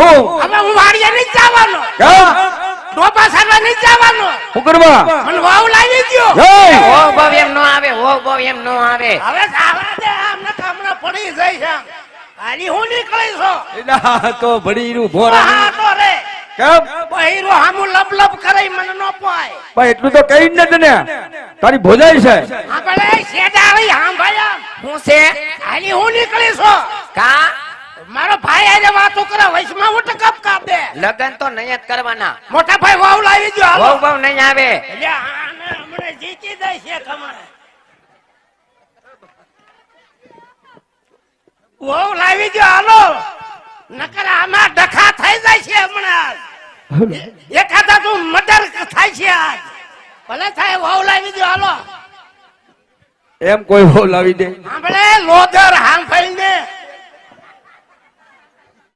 હવે હું વાડીએ નહીં જવાનો ડોબા સારવા નહીં જવાનો શું કરવા મને વાવ લાવી દ્યો ઓ બહુ એમ નો આવે ઓ બહુ એમ નો આવે હવે સાવા દે આમને કામના પડી જાય છે હાલી હું નીકળી છો એના તો ભડીનું ભોરા હા તો રે કેમ બહીરો હામુ લબ લબ કરે મને નો પાય ભાઈ એટલું તો કઈ ન તને તારી ભોજાઈ છે આપણે શેડાળી હામ ભાઈ હું છે હાલી હું નીકળી છો કા મારો ભાઈ આજે વાતો કરે વૈશમાં હું ટકપ કાપ દે લગન તો નહીં જ કરવાના મોટા ભાઈ વાવ લાવી દો બહુ બહુ નહીં આવે એટલે આને હમણે જીતી જાય છે કમાણે વાવ લાવી દો હાલો નકર આમાં ડખા થઈ જાય છે હમણાં એકાદા તું મર્ડર થાય છે આજ ભલે થાય વાવ લાવી દો હાલો એમ કોઈ હો લાવી દે આપણે લોધર હામ ફાઈ ને